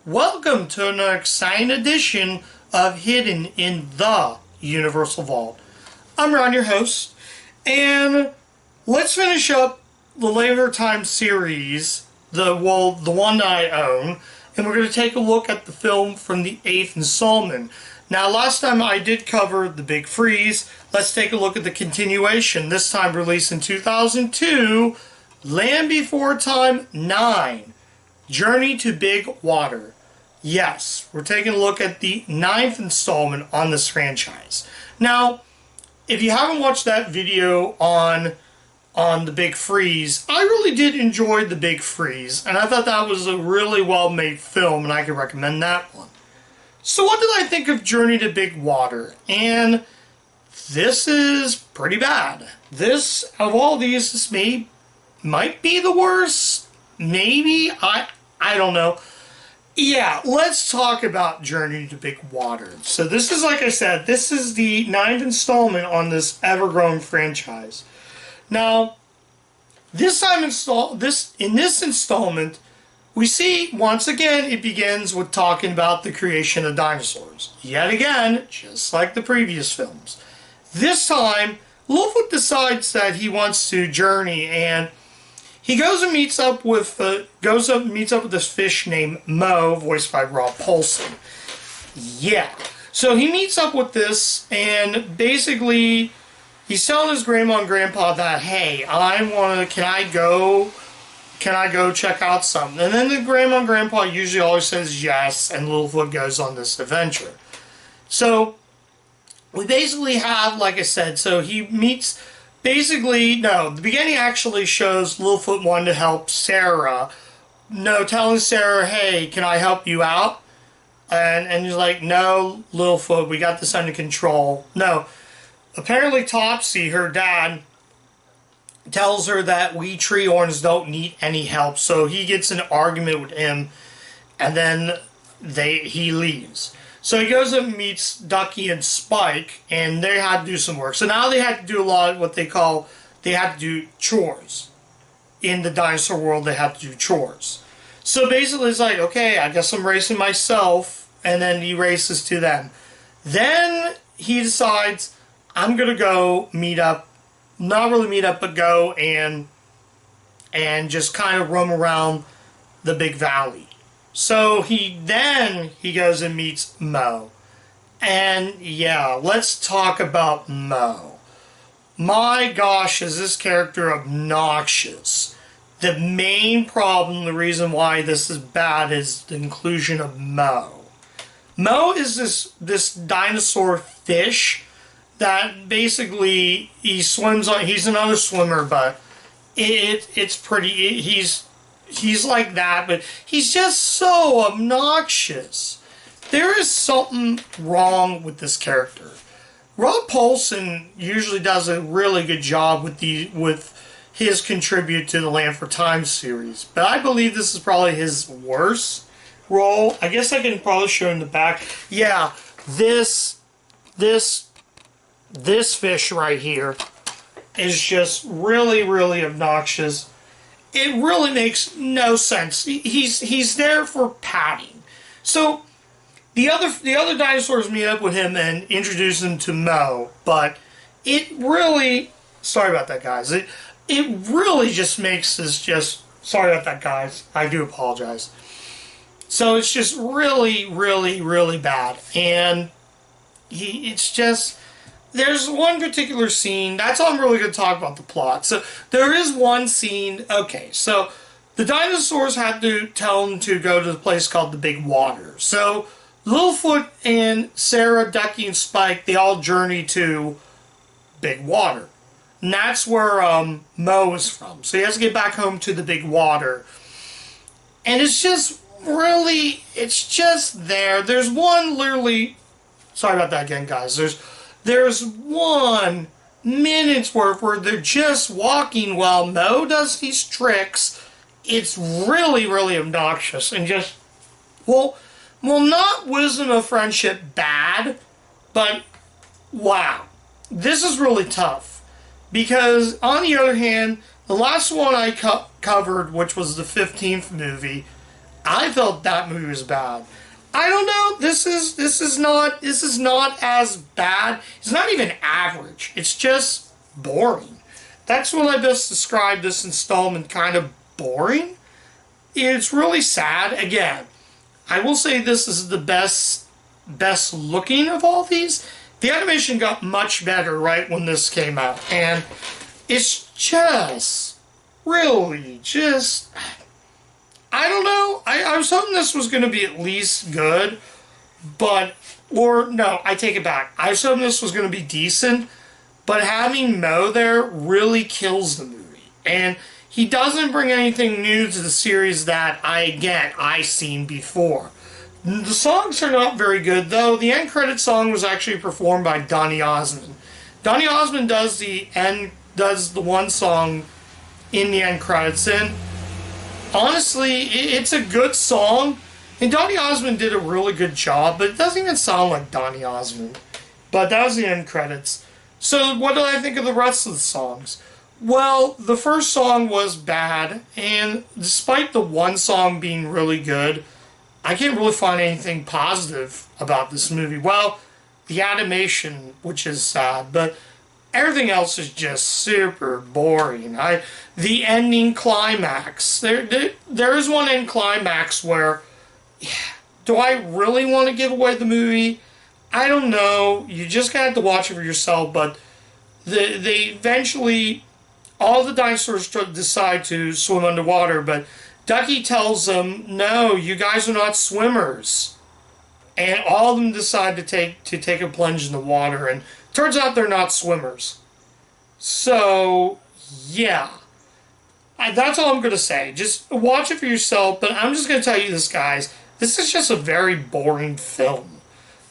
Welcome to an exciting edition of Hidden in the Universal Vault. I'm Ron, your host, and let's finish up the Later Time series, the one that I own, and we're going to take a look at the film from the 8th installment. Now, last time I did cover The Big Freeze. Let's take a look at the continuation, this time released in 2002, Land Before Time 9, Journey to Big Water. Yes, we're taking a look at the 9th installment on this franchise. Now, if you haven't watched that video on The Big Freeze, I really did enjoy The Big Freeze, and I thought that was a really well-made film, and I could recommend that one. So what did I think of Journey to Big Water? And this is pretty bad. This, of all these, this might be the worst. Maybe. I don't know. Yeah, let's talk about Journey to Big Water. So this is, like I said, this is the 9th installment on this ever-growing franchise. Now, in this installment, we see, once again, it begins with talking about the creation of dinosaurs. Yet again, just like the previous films. This time, Littlefoot decides that he wants to journey, and he goes and meets up with this fish named Mo, voiced by Rob Paulsen. Yeah. So he meets up with this, and basically he's telling his grandma and grandpa that, hey, can I go check out something? And then the grandma and grandpa usually always says yes, and Littlefoot goes on this adventure. So we basically have, like I said, so he meets. The beginning actually shows Littlefoot wanting to help Sarah. Telling Sarah, hey, can I help you out? And he's like, no, Littlefoot, we got this under control. No. Apparently Topsy, her dad, tells her that we Treehorns don't need any help. So he gets in an argument with him, and then he leaves. So he goes and meets Ducky and Spike, and they had to do some work. So now they had to do a lot of what they had to do chores. In the dinosaur world, they had to do chores. So basically it's like, okay, I guess I'm racing myself, and then he races to them. Then he decides, I'm going to go meet up, not really meet up, but go and just kind of roam around the big valley. So he goes and meets Mo. And yeah, let's talk about Mo. My gosh, is this character obnoxious. The main problem, the reason why this is bad, is the inclusion of Mo. Mo is this dinosaur fish that basically he's another swimmer, but it's pretty, he's like that, but he's just so obnoxious. There is something wrong with this character. Rob Paulsen usually does a really good job with his contribute to the Land for Time series, but I believe this is probably his worst role. I guess I can probably show in the back. Yeah, this fish right here is just really, really obnoxious. It really makes no sense. He's there for padding. So the other dinosaurs meet up with him and introduce him to Mo, but it really, sorry about that, guys. It really just makes this sorry about that, guys. I do apologize. So it's just really, really, really bad, and there's one particular scene, that's all I'm really going to talk about the plot. So, there is one scene, okay, so the dinosaurs had to tell him to go to the place called the Big Water. So, Littlefoot and Sarah, Ducky, and Spike, they all journey to Big Water. And that's where Mo is from. So he has to get back home to the Big Water. And it's just there. There's one literally, sorry about that again, guys, There's 1 minute's worth where they're just walking while Mo does these tricks. It's really, really obnoxious and just, well, not wisdom of friendship bad, but wow. This is really tough. Because, on the other hand, the last one I covered, which was the 15th movie, I felt that movie was bad. I don't know. This is not as bad. It's not even average. It's just boring. That's when I best describe this installment, kind of boring. It's really sad. Again, I will say this is the best looking of all these. The animation got much better right when this came out, and it's just really just, I don't know. I was hoping this was going to be at least good, but, or no, I take it back. I was hoping this was going to be decent, but having Mo there really kills the movie. And he doesn't bring anything new to the series that I seen before. The songs are not very good, though. The end credit song was actually performed by Donny Osmond. Donny Osmond does the one song in the end credits, and honestly, it's a good song, and Donny Osmond did a really good job, but it doesn't even sound like Donny Osmond. But that was the end credits. So what did I think of the rest of the songs? Well, the first song was bad, and despite the one song being really good, I can't really find anything positive about this movie. Well, the animation, which is sad, but everything else is just super boring. The ending climax. There is one end climax where, do I really want to give away the movie? I don't know. You just gotta have to watch it for yourself. But they eventually, all the dinosaurs decide to swim underwater. But Ducky tells them, "No, you guys are not swimmers." And all of them decide to take a plunge in the water, and turns out they're not swimmers. So, yeah. That's all I'm going to say. Just watch it for yourself, but I'm just going to tell you this, guys. This is just a very boring film.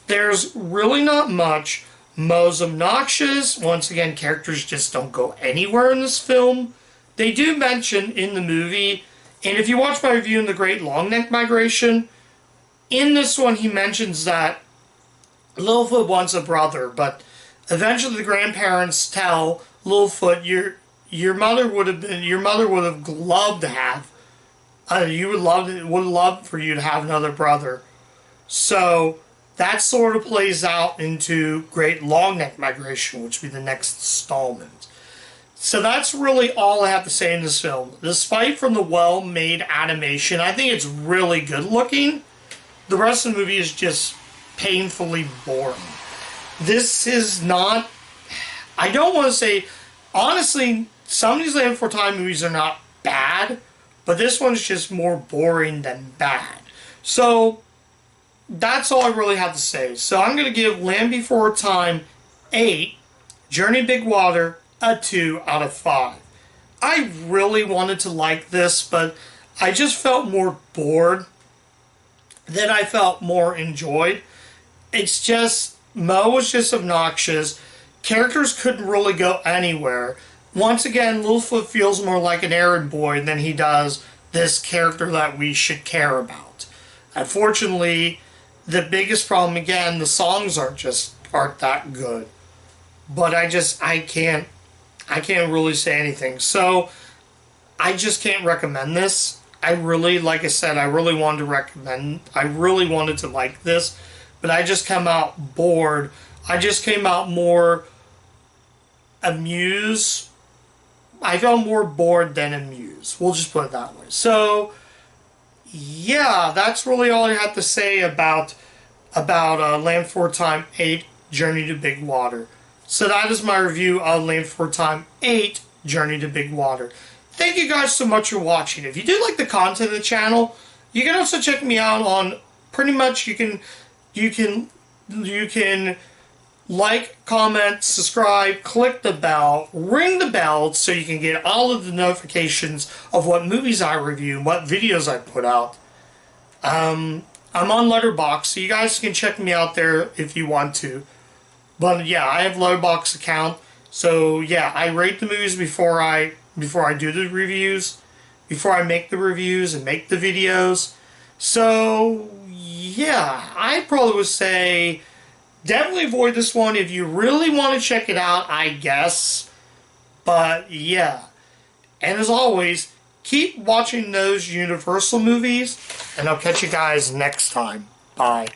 There's really not much. Mo's obnoxious. Once again, characters just don't go anywhere in this film. They do mention in the movie, and if you watch my review in The Great Longneck Migration, in this one he mentions that Littlefoot wants a brother, but eventually the grandparents tell Littlefoot, your mother would have loved to have, would love for you to have another brother. So that sort of plays out into Great Longneck Migration, which will be the next installment. So that's really all I have to say in this film. Despite from the well-made animation, I think it's really good looking. The rest of the movie is just painfully boring. This is not, I don't want to say, honestly, some of these Land Before Time movies are not bad, but this one's just more boring than bad. So that's all I really have to say. So I'm going to give Land Before Time 8, Journey to Big Water, a 2 out of 5. I really wanted to like this, but I just felt more bored than I felt more enjoyed. It's just, Mo was just obnoxious. Characters couldn't really go anywhere. Once again, Littlefoot feels more like an errand boy than he does this character that we should care about. Unfortunately, the biggest problem, again, the songs aren't that good. But I can't really say anything. So, I just can't recommend this. Like I said, I really wanted to like this, but I just come out bored. I just came out more amused. I felt more bored than amused. We'll just put it that way. So, yeah, that's really all I have to say about Land Before Time 8, Journey to Big Water. So that is my review of Land Before Time 8, Journey to Big Water. Thank you guys so much for watching. If you do like the content of the channel, you can also check me out on pretty much you can like, comment, subscribe, click the bell, ring the bell so you can get all of the notifications of what movies I review and what videos I put out. I'm on Letterboxd, so you guys can check me out there if you want to. But yeah, I have a Letterboxd account. So yeah, I rate the movies before I do the reviews, before I make the reviews and make the videos. So yeah, I probably would say definitely avoid this one if you really want to check it out, I guess. But yeah, and as always, keep watching those Universal movies. And I'll catch you guys next time. Bye.